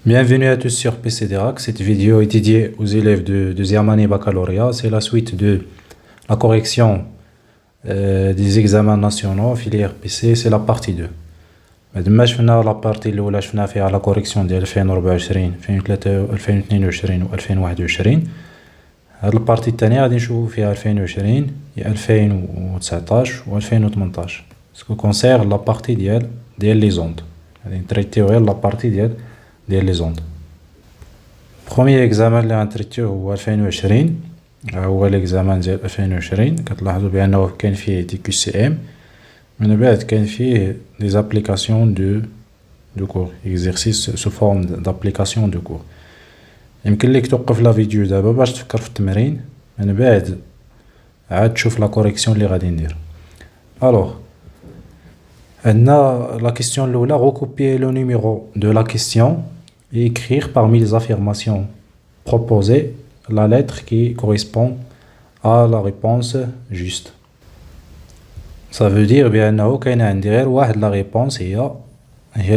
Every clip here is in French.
Bienvenue à tous sur PCDRAC. Cette vidéo est dédiée aux élèves de deuxième année baccalauréat. C'est la suite de la correction des examens nationaux filière PC. C'est la partie 2. ما شفنا la partie الأولى شفنا فيها la correction ديال 2024 2022 و 2021. هاد البارتي الثانية غادي نشوفو فيها 2020 2019 و 2018. سكو كونسير لا بارتي ديال لي زوند. غادي نتريتيو غير لا بارتي ديال لي زوند. بروميير اكزامان اللي غنتريتيوه هو 2020. هو ليكزامان ديال 2020. كتلاحظوا بانه كاين فيه دي كيو سي ام، من بعد كاين فيه دي زابليكاسيون دو كور، اكزرسيس سو فورم دابليكاسيون دو كور. يمكن ليك توقف لا فيديو دابا باش تفكر في التمرين، من بعد عاد تشوف لا كوريكسيون اللي غادي ندير. الوغ عندنا la question الأولى: recopier le numéro de la question et écrire parmi les affirmations proposées la lettre qui correspond à la réponse juste. Ça veut dire بأنه كاين عندي غير واحد la réponse هي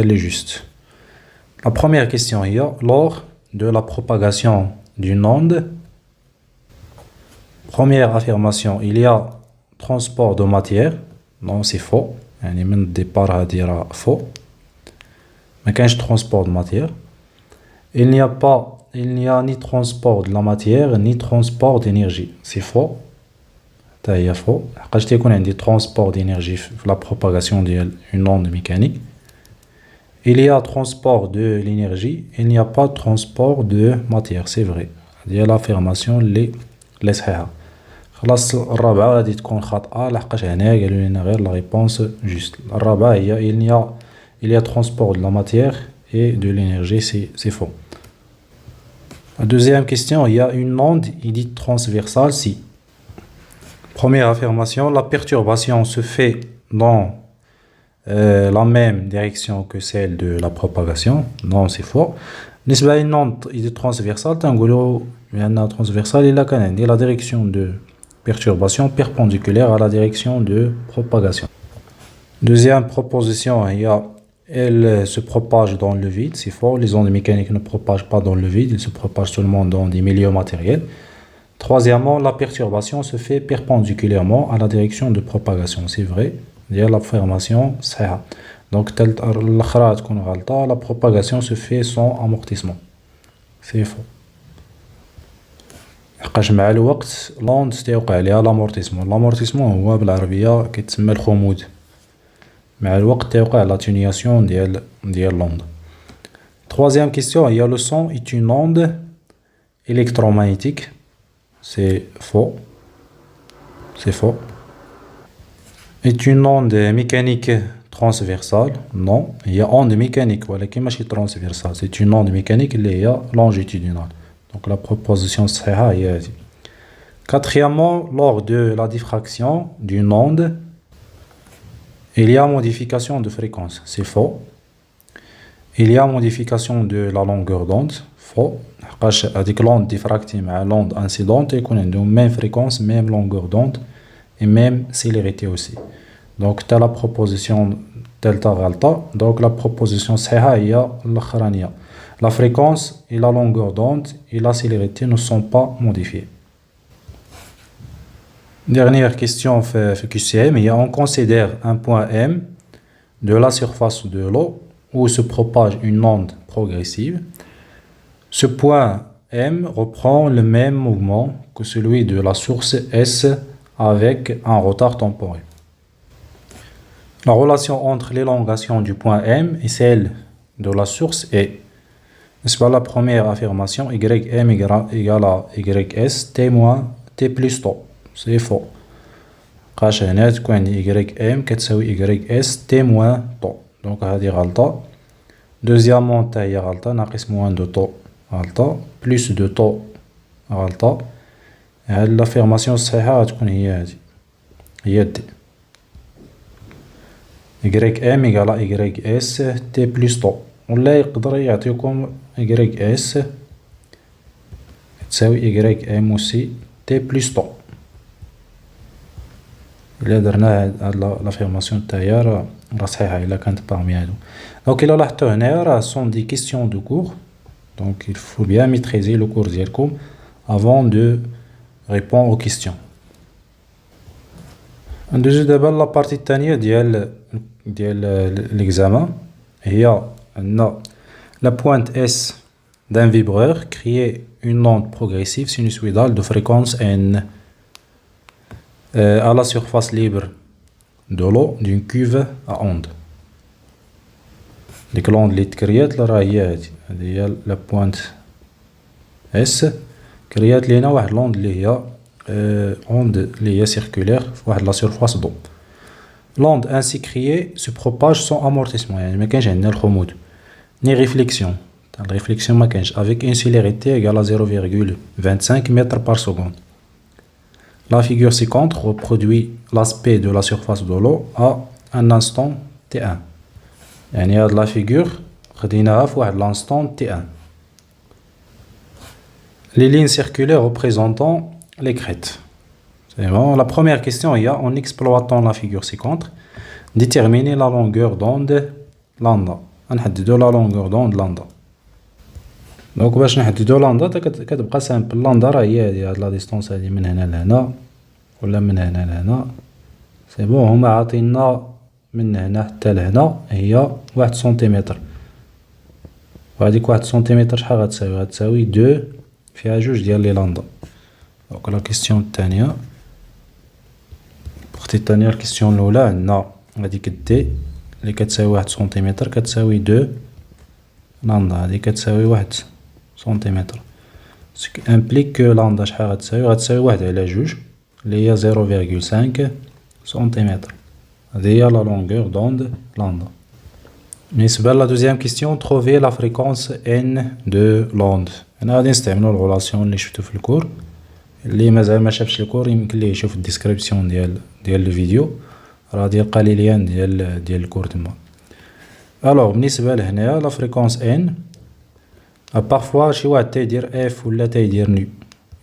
اللي juste. La première question هي: lors de la propagation d'une onde, première affirmation, il y a transport de matière. Non, c'est faux. يعني من الديبار هادي راه faux. ما كاينش transport de matière. Il n'y a ni transport de la matière ni transport d'énergie. C'est faux. حتى هي faux. حقاش تيكون عندي transport d'énergie في la propagation ديال une onde mécanique. Il y a transport de l'énergie. Il n'y a pas de transport de matière. C'est vrai. هذه هي l'affirmation اللي صحيحة. خلاص الرابعة غادي تكون خاطئة لحقاش هنا قالوا لنا غير la réponse juste. الرابعة هي il y a transport de la matière et de l'énergie. C'est faux. La deuxième question, il y a une onde dite transversale si. Première affirmation, la perturbation se fait dans la même direction que celle de la propagation. Non, c'est faux. بالنسبة لune onde dite transversale, تنقولوا بأنها transversale إلا كان عندي la direction de perturbation perpendiculaire à la direction de propagation. Deuxième proposition, elle se propage dans le vide. C'est faux. Les ondes mécaniques ne propagent pas dans le vide. Elles se propagent seulement dans des milieux matériels. Troisièmement, la perturbation se fait perpendiculairement à la direction de propagation. C'est vrai. Il y a l'affirmation صحيحة. Donc, الأخرى تكون غلطة. La propagation se fait sans amortissement. C'est faux. حقاش مع الوقت لوند تيوقع عليها لامورتيسمون. لامورتيسمون هو بالعربية كيتسمى الخمود. مع الوقت تيوقع لاتونياسيون ديال لوند. Troisième question, il y a le son est une onde électromagnétique. C'est faux. C'est faux. Est une onde mécanique transversale. Non. Il y a onde mécanique ولكن ماشي transversale. C'est une onde mécanique اللي هي longitudinale. Donc la proposition صحيحة هي هذه. Quatrièmement, lors de la diffraction d'une onde, il y a modification de fréquence. C'est faux. Il y a modification de la longueur d'onde. Faux. حقاش هذيك l'onde diffractée مع l'onde incidente يكون عندهم même fréquence, même longueur d'onde et même célérité aussi. Donc t'as la proposition delta غلطة. Donc la proposition صحيحة هي الأخرانية. La fréquence et la longueur d'onde et la célérité ne sont pas modifiées. Dernière question fait QCM. On considère un point M de la surface de l'eau où se propage une onde progressive. Ce point M reprend le même mouvement que celui de la source S avec un retard temporel. La relation entre l'élongation du point M et celle de la source est: n'est-ce pas la première affirmation, ym égale à ys t moins t plus τ. C'est faux. قاش هنا تكون عندي ym كتساوي ys t moins τ. donc هذه غلطة. Deuxièmement تا هي غلطة. ناقص moins de τ غلطة. plus de τ غلطة. هاد l'affirmation الصحيحة غتكون هي هذه، هي d. ym égale à ys t plus τ. ولا يقدر يعطيكم ys تساوي ym aussi t plus τ. إلا درنا هاد l'affirmation تاهي راه صحيحة إلا كانت parmi هادو. دونك إلا لاحظتو هنايا راه سون دي كيسيون دو كور Donc il faut bien maîtriser le cours ديالكم avant de répondre aux questions. ندوزو دابا لا بارتي الثانيه ديال l'examen. هي عندنا la pointe S d'un vibreur crée une onde progressive sinusoïdale de fréquence n à la surface libre de l'eau d'une cuve à onde. ديك لوند اللي تكريات راه هي هي لا بوينت اس كريات لينا واحد لوند اللي هي onde اللي هي circulaire في واحد لا surface d'eau. L'onde ainsi créée se propage sans amortissement, يعني ما كاينش عندنا الخمود ni réflexion. La réflexion ما كاينش avec une célérité égale à 0,25 mètres par seconde. La figure ci-contre reproduit l'aspect de la surface de l'eau à un instant t1. يعني هاد لا فيغور خديناها في واحد l'instant t1. Les lignes circulaires représentant les crêtes. C'est bon. La première question est en exploitant la figure ci-contre, déterminer la longueur d'onde lambda. نحددوا la longueur d'onde lambda. Donc باش نحددوا lambda كتبقى سامبل. lambda راه هي هاد لا ديستونس هادي من هنا لهنا ولا من هنا لهنا. سي بون هما عاطينا من هنا حتى لهنا هي 1 سنتيمتر. وهاديك 1 سنتيمتر شحال غتساوي؟ غتساوي 2 فيها جوج ديال لي لامدا. دونك لا كيسيون الثانيه بختي الثانيه الكيسيون الاولى عندنا هذيك دي اللي كتساوي 1 سنتيمتر كتساوي 2 لامدا. هذه كتساوي 1 سنتيمتر سكي امبليك كو لامدا شحال غتساوي 1 على جوج اللي هي 0,5 سنتيمتر. هذه هي لا لونغور دوند لامدا. بالنسبه لا دوزيام كيسيون trouver la fréquence n de l'onde. هنا غادي نستعملوا الغولاسيون اللي شفتو في الكور. اللي مازال ما شافش الكور يمكن ليه يشوف الديسكريبسيون ديال الفيديو راه غادي يلقى لي ليان ديال الكور تما. الوغ بالنسبه لهنايا لا فريكونس ان parfois شي واحد تيدير اف ولا تيدير نو.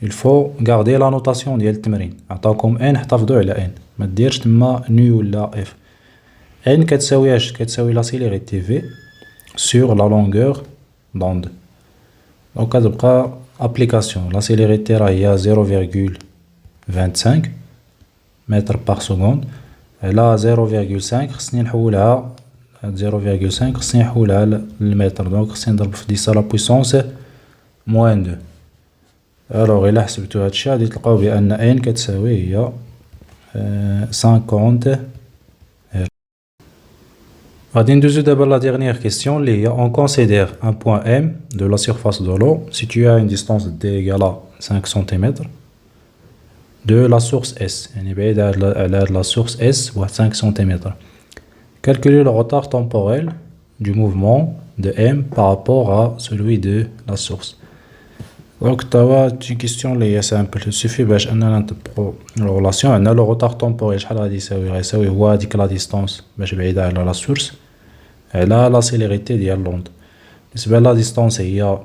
il faut garder la notation ديال التمرين. عطاكم ان احتفظوا على ان ما ديرش تما نو ولا اف. ان كتساوي اش؟ كتساوي لا سيليريتي في sur la longueur d'onde. دونك كتبقى ابليكاسيون لا سيليريتي راه هي 0,25 متر بار سكوند على 0,5 خصني نحولها 0,5 خصني نحولها للمتر. دونك خصني نضرب في 10 لا بويسونس موان 2. الوغ الا حسبتو هادشي غادي تلقاو بان ان كتساوي هي 50 هرتز. غادي ندوزو دابا لا ديرنيير كيسيون اللي هي on considère un point M de la surface de l'eau situé à une distance d égale à 5 cm de la source S. يعني بعيد على la source S بواحد 5 سم. Calculer le retard temporel du mouvement de M par rapport à celui de la source. Donc توا une question اللي هي simple. Il suffit باش اننا نطبقو الريلاسيون. عندنا لو روتار تومبوريل شحال غادي يساوي؟ غيساوي هو هاديك لا ديستونس باش بعيدة على لا سورس على لا سيليريتي ديال لوند. بالنسبة لا ديستونس هي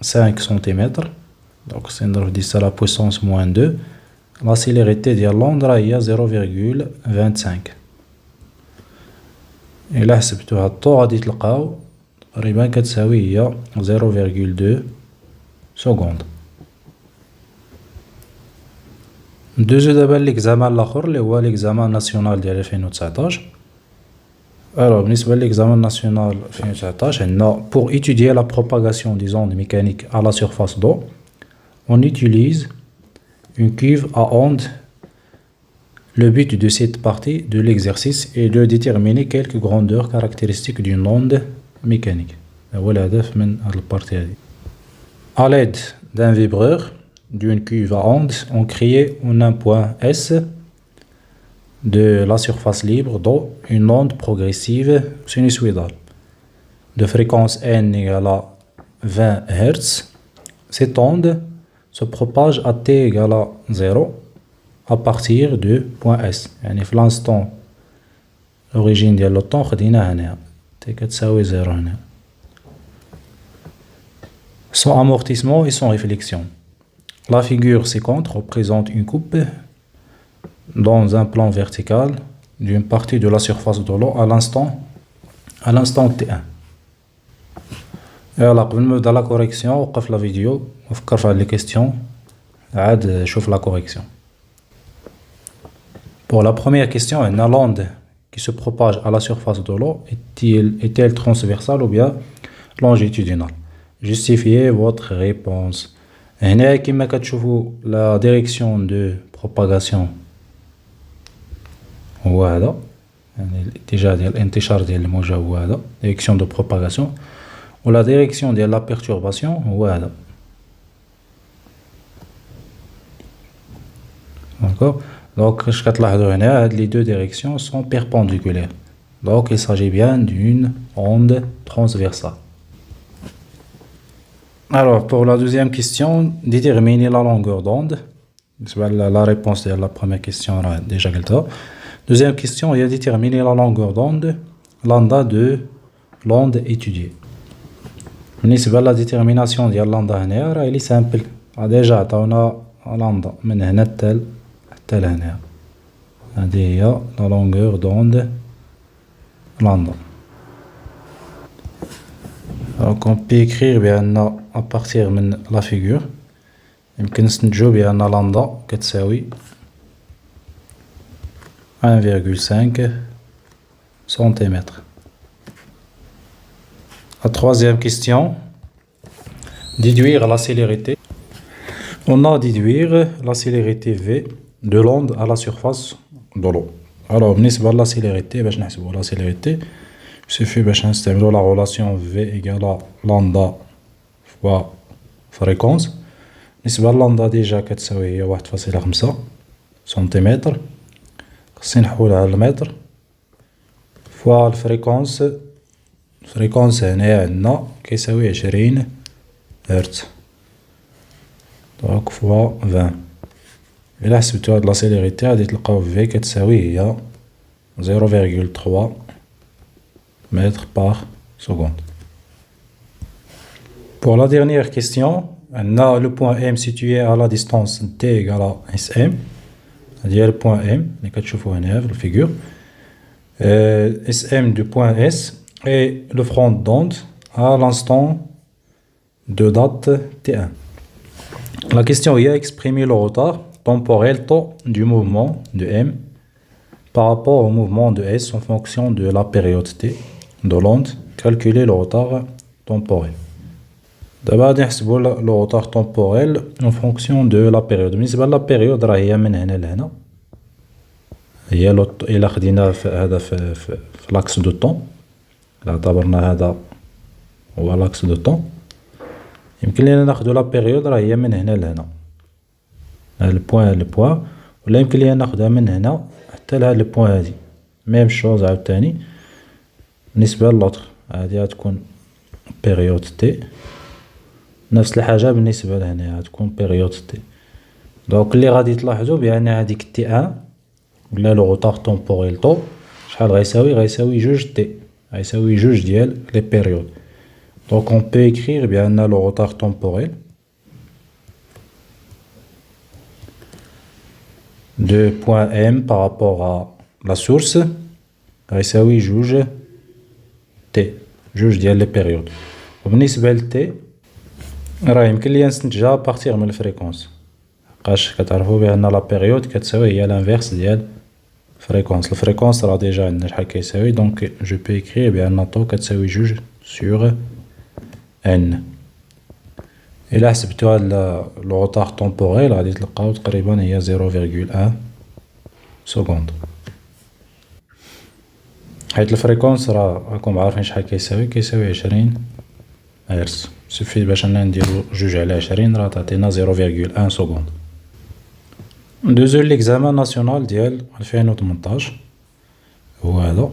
5 سنتيمتر. دونك خصني نضرب 10 لا بويسونس موان 2. لا سيليريتي ديال لوند راه هي 0,25. إلا حسبتو هاد الطو غادي تلقاو تقريبا كتساوي هي 0,2 سكوند. ندوزو دابا ليكزامان لاخر اللي هو ليكزامان ناسيونال ديال 2019. Alors, بالنسبة للإكزامان ناسيونال 2019 عندنا pour étudier la propagation des ondes mécaniques à la surface d'eau on utilise une cuve à ondes. Le but de cette partie de l'exercice est de déterminer quelques grandeurs caractéristiques d'une onde mécanique. هو الهدف من هاد البارتي هادي. À l'aide d'un vibreur d'une cuve à ondes on crée un point S de la surface libre d'eau une onde progressive sinusoïdale de fréquence n égale à 20 Hz. Cette onde se propage à t égale à 0 à partir du point S. يعني في l'instant l'origine ديال لو طون خديناها هنا t كتساوي 0 هنا. Sans amortissement et sans réflexion. La figure ci-contre représente une coupe dans un plan vertical d'une partie de la surface de l'eau à l'instant T1. يلا قبل ما نبدا لا كوريكسيون وقف لا فيديو وفكر في هاد لي كيستيون عاد شوف la correction. Pour la première question, une onde qui se propage à la surface de l'eau est-elle transversale ou bien longitudinale? Justifiez votre réponse. هنا كما كتشوفوا la direction de propagation هو هذا، يعني الاتجاه ديال الانتشار ديال الموجة هو هذا direction de propagation، و la direction ديال la perturbation هو هذا. D'accord. Donc, je les deux directions sont perpendiculaires. Donc, il s'agit bien d'une onde transversale. Alors, pour la deuxième question, déterminer la longueur d'onde. La réponse de la première question est déjà là. Deuxième question, il y a déterminer la longueur d'onde, lambda de l'onde étudiée. La détermination de lambda est simple. Déjà, on a lambda من هنا حتى لهنا. هذه هي la longueur d'onde lambda. Donc on peut écrire بأن à partir من la figure يمكن نستنتجو بأن lambda كتساوي 1,5 cm. La troisième question, déduire la célérité. On a déduire la célérité V de l'onde à la surface de l'eau. Alors, بالنسبة la célérité, باش نحسبوا la célérité, il suffit باش نستعملوا la relation V égale lambda fois fréquence. بالنسبة lambda déjà كتساوي هي 1.5 سنتيمتر، خصني نحولها على المتر فوا الفريكونس. الفريكونس هنايا عندنا كيساوي 20 هرتز، دونك فوا 20. إلا حسبتو هاد لا سيليريتي غادي تلقاو في كتساوي هي 0,3 mètres par seconde. Pour la dernière question, on a le point M situé à la distance T égale à SM. C'est-à-dire le point M, les quatre chevaux en œuvre, la figure. SM du point S et le front d'onde à l'instant de date T1. La question est exprimer le retard temporel taux du mouvement de M par rapport au mouvement de S en fonction de la période T de l'onde. Calculer le retard temporel. D'abord, نحسبوا le retard temporel en fonction de la période. بالنسبة la période راه هي من هنا لهنا. هي إلا خدينا هذا في l'axe de temps. إلا اعتبرنا هذا هو l'axe de temps. يمكن لنا ناخدو la période راه هي من هنا لهنا. البوان ولا يمكن لنا ناخدها من هنا حتى لهاد البوان هادي. ميم شوز عاوتاني بالنسبة للوتر. هادي غتكون période T. نفس الحاجة بالنسبة لهنا غتكون période T. دونك اللي غادي تلاحظوا بأن هاديك تي ان ولا لو روتار تومبوريل طو شحال غيساوي جوج تي، غيساوي جوج ديال لي بيريود. دونك اون بو écrire بأن لو روتار تومبوريل de point M par rapport à la source غيساوي جوج تي، جوج ديال لي بيريود. وبالنسبة ل T راه يمكن ليا نستنتجها بارتيغ من الفريكونس، لحقاش كتعرفوا بأن لا بيريود كتساوي هي لانفيرس ديال الفريكونس. الفريكونس راه ديجا عندنا شحال كيساوي، دونك جو بو إكريغ بأن طو كتساوي جوج سور ان. إلا حسبتو هاد لو روتار تومبوريل غادي تلقاو تقريبا هي 0,1 سكوند، حيت الفريكونس راه راكم عارفين شحال كيساوي 20 هرتز. سوفي باش انا نديرو جوج على 20 راه تعطينا 0,1 سكوند. ندوزو ليكزامان ناسيونال ديال 2018 هو هذا.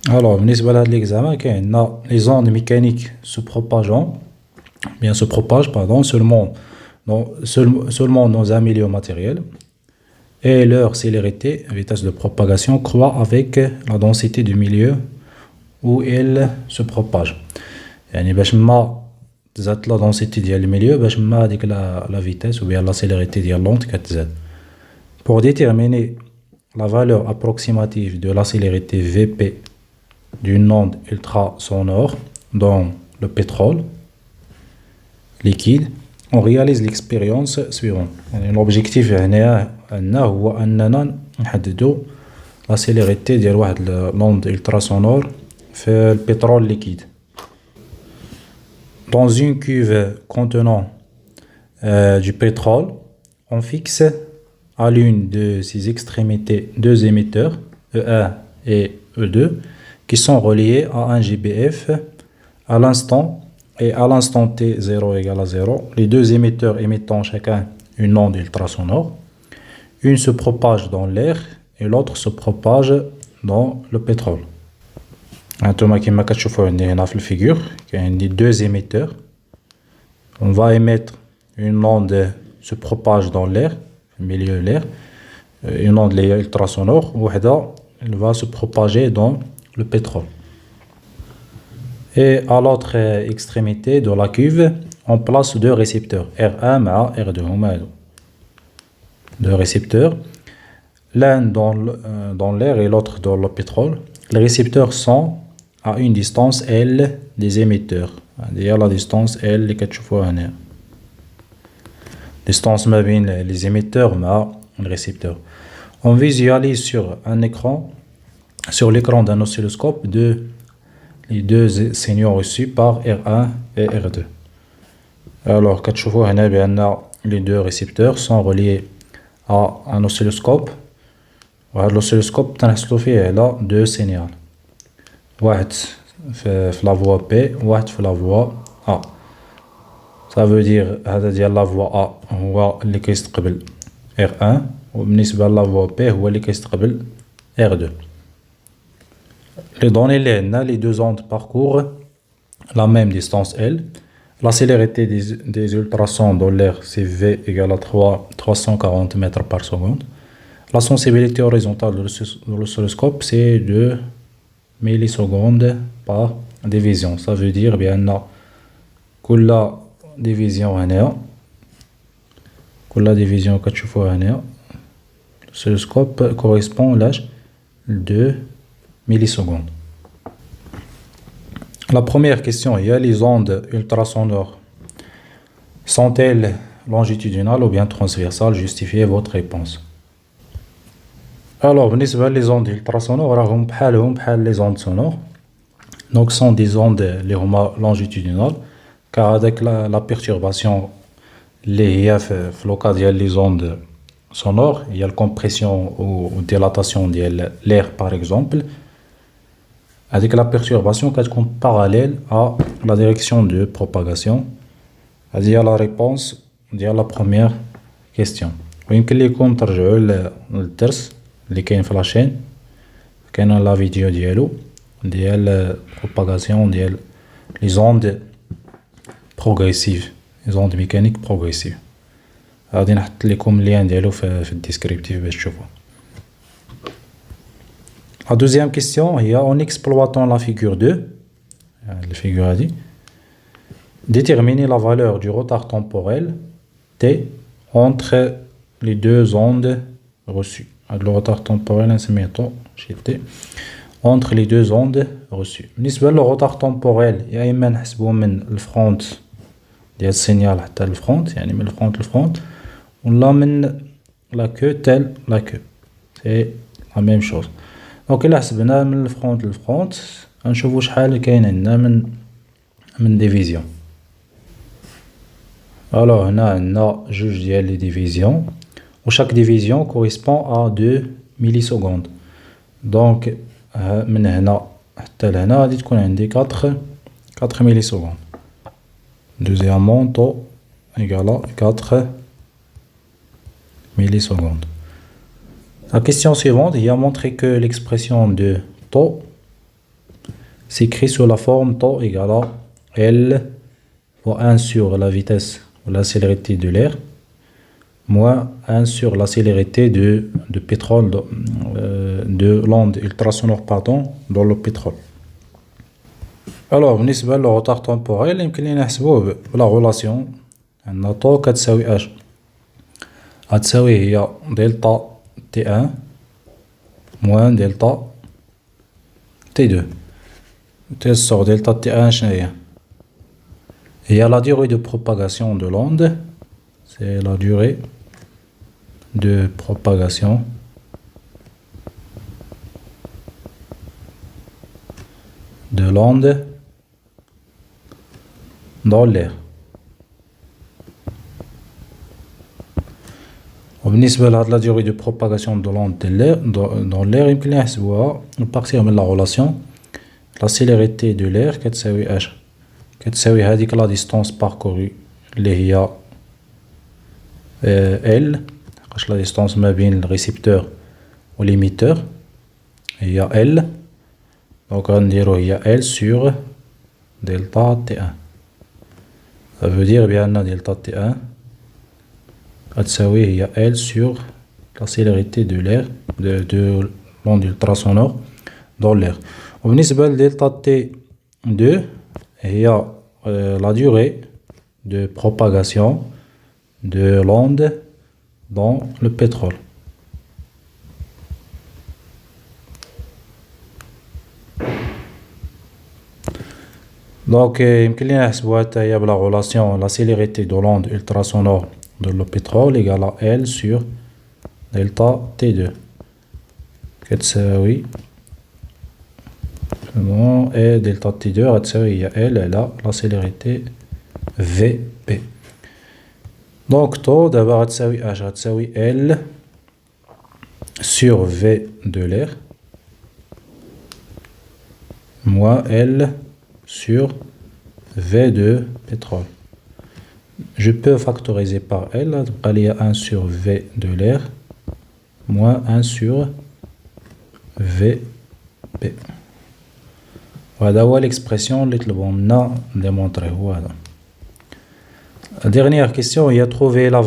الوغ بالنسبة لهاد ليكزامان كاين عندنا لي زوند ميكانيك se propagent seulement dans un milieu matériel et leur célérité, vitesse de propagation, croît avec la densité du milieu où elles se propagent. يعني باش ما تزاد la densité ديال الميليو باش ما هاديك la vitesse ou bien la célérité ديال l'onde كتزاد. Pour déterminer la valeur approximative de la célérité Vp d'une onde ultrasonore dans le pétrole liquide, on réalise l'expérience suivante. L'objectif هو أننا نحددوا la célérité ديال واحد l'onde ultrasonore في البترول liquide. Dans une cuve contenant du pétrole, on fixe à l'une de ses extrémités deux émetteurs, E1 et E2, qui sont reliés à un GBF à l'instant et à l'instant t 0 égale à 0. Les deux émetteurs émettant chacun une onde ultrasonore. Une se propage dans l'air et l'autre se propage dans le pétrole. Comme vous كتشوفوا عندي هنا في الفيجور كاين deux émetteurs. On va émettre une onde se propage dans l'air, au milieu de l'air, une onde ultrasonore, elle va se propager dans le pétrole. Et à l'autre extrémité de la cuve, on place deux récepteurs, R1 et R2. Deux récepteurs, l'un dans l'air et l'autre dans le pétrole. Les récepteurs sont à une distance L des émetteurs. Il y a la distance L اللي كتشوفوها هنا. Distance ما بين les émetteurs مع le récepteur. On visualise sur un écran, sur l'écran d'un oscilloscope, les deux signaux reçus par R1 et R2. Alors كتشوفوا هنا بأن les deux récepteurs sont reliés à un oscilloscope. وهذا الأوسيلوسكوب تنحصلوا فيه على deux signaux. واحد في la voie B وواحد في la voie A. Ça veut dire هذا ديال la voie A هو اللي كيستقبل R1 وبالنسبة ل la voie B هو اللي كيستقبل R2. Les données اللي عندنا les deux ondes parcourent la même distance L. La célérité des ultrasons dans l'air c'est V égale à 340 mètres par seconde. La sensibilité horizontale de l'oscilloscope c'est 2 millisecondes par division. Ça veut dire بأن كل division هنا كل division كتشوفوها هنا l'oscilloscope correspond à 2 millisecondes. La première question est les ondes ultrasonores sont-elles longitudinales ou bien transversales? Justifiez votre réponse. Alors, les ondes ultrasonores sont les ondes sonores. Donc, sont des ondes longitudinales, car avec la perturbation liée au cas des ondes sonores, il y a la compression ou dilatation de l'air, par exemple. Avec la perturbation qui est parallèle à la direction de propagation. Il y a la réponse de la première question. ويمكن لكم ترجعوا للدرس اللي كاين في لاشين كاين لا فيديو ديال propagation ديال les ondes progressives, les ondes mécaniques progressives. غادي نحط لكم اللين ديالو في الديسكريبتيف باش تشوفوا. La deuxième question est en exploitant la figure 2, la figure a dit, déterminer la valeur du retard temporel T entre les deux ondes reçues. Le retard temporel entre les deux ondes reçues. Le retard temporel, il y a le front du signal حتى le front, يعني من le front, ولا من la queue telle la queue. C'est la même chose. Donc إلا حسبنا من الفرونت للفرونت غنشوفو شحال كاين عندنا من ديفيزيون. Alors هنا عندنا جوج ديال لي ديفيزيون و chaque division correspond à 2 millisecondes. Donc من هنا حتى لهنا غادي تكون عندي 4 millisecondes. Deuxièmement, taux égale à 4 millisecondes. La question suivante, il a montré que l'expression de taux s'écrit sous la forme taux égale à L fois 1 sur la vitesse ou la célérité de l'air moins 1 sur la célérité de pétrole de l'onde ultrasonore dans le pétrole. Alors, بالنسبة le retard temporel, يمكن لنا نحسبوه بلا relation عندنا طو كتساوي اش غتساوي هي دلتا T1 moins delta T2. Test sur delta T1 شنو هي la durée de propagation de l'onde, c'est la durée de propagation de l'onde dans l'air. وبالنسبة لهاد la durée de propagation de l'onde dans l'air يمكن لي نحسبوها نبارتيغ من la relation la célérité de l'air كتساوي اش كتساوي هذيك لا ديستونس باركوري اللي هي ال لحقاش لا ديستونس ما بين الريسيبتور و ليميتور هي ال دونك غنديرو هي ال سور دلتا تي 1 ça veut dire بأن دلتا تي 1 غتساوي هي ال سور la célérité de l'air de l'onde ultrasonore dans l'air. وبالنسبة لدلتا تي 2 هي la durée de propagation de l'onde dans le pétrole. Donc يمكن لينا نحسبوها حتى هي بلا relation la célérité de l'onde ultrasonore de le pétrole égale à L sur delta T2 كتساوي et delta T2 غتساوي هي L على la célérité VP. Donc taux d'abord غتساوي H غتساوي L sur V de l'air moins L sur V de pétrole. Je peux factoriser par L, il y a 1 sur V de l'air moins 1 sur VP. Voilà l'expression que l'on a démontrée. Voilà. La dernière question, il y a trouvé la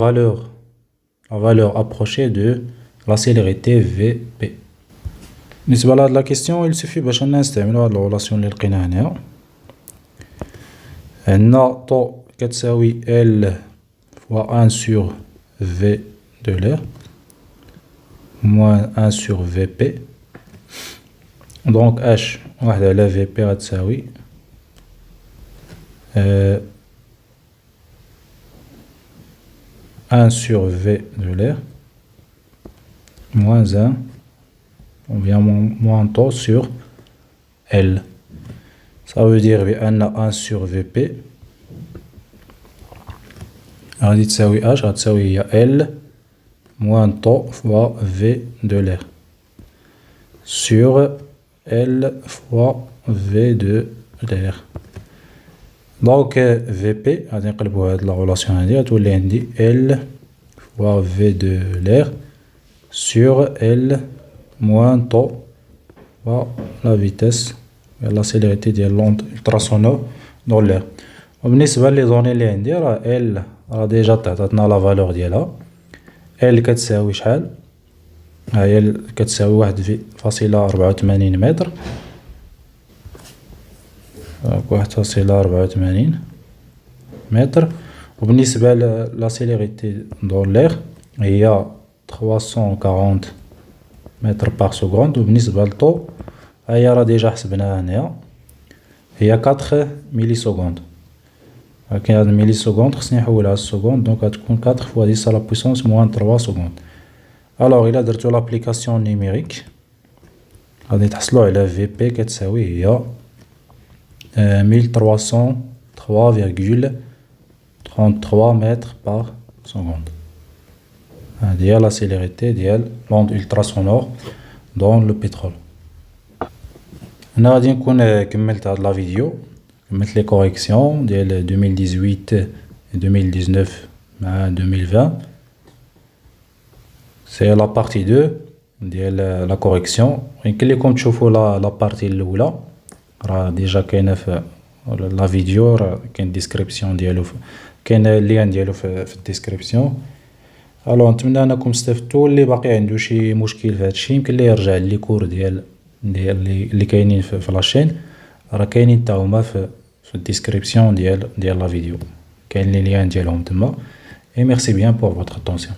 valeur approchée de la célérité VP. بالنسبة لهاد la question, il suffit باش نستعملو هاد la relation اللي لقيناها هنايا. عندنا طو كتساوي L fois 1 sur V de l'air moins 1 sur VP. Donc H واحد على VP غتساوي un sur V de l'air moins 1 ou bien moins taux sur L. Ça veut dire بأن 1 sur VP غادي تساوي H غتساوي هي L moins taux fois V de l'air sur L fois V de l'air. Donc VP غادي نقلبو هاد لا relation هادي غتولي عندي L fois V de l'air sur L moins taux fois la vitesse la célérité ديال l'onde ultrasonore dans l'air. وبالنسبة لي زوني اللي عندي راه L راه ديجا عطاتنا لا فالور ديالها L كتساوي شحال ها هي كتساوي 1.84 متر 1.84 متر. وبالنسبة لا سيليريتي دون لير هي 340 متر باغ سكوند. وبالنسبة للطو هي راه ديجا حسبناها هنايا هي 4 ميلي سكوند. كاين هاد الميلي سكوند خصني نحولها للسكوند دونك غتكون 4 فوا 10 على بويسونس موان 3 سكوند. الوغ الا درتو لابليكاسيون نيميريك غادي تحصلوا على في بي كتساوي هي 1303,33 متر باغ سكوند. هادي هي لا سيليريتي ديال لوند التراسونور دون لو بترول. هنا غادي نكون كملت هاد لا فيديو كملت لي كوريكسيون ديال 2018 2019 مع 2020. سي لا بارتي 2 ديال لا كوريكسيون. يمكن لكم تشوفوا لا بارتي الاولى راه ديجا كاينه في لا فيديو راه كاين ديسكريبسيون ديالو كاين اللين ديالو في الديسكريبسيون. الو نتمنى انكم استفدتوا. اللي باقي عنده شي مشكل في هادشي يمكن ليه يرجع لي كور ديال اللي كاينين في لاشين راه كاينين حتى هما في الديسكريبسيون ديال لا فيديو كاين لي لين ديالهم تما. Et merci bien pour votre attention.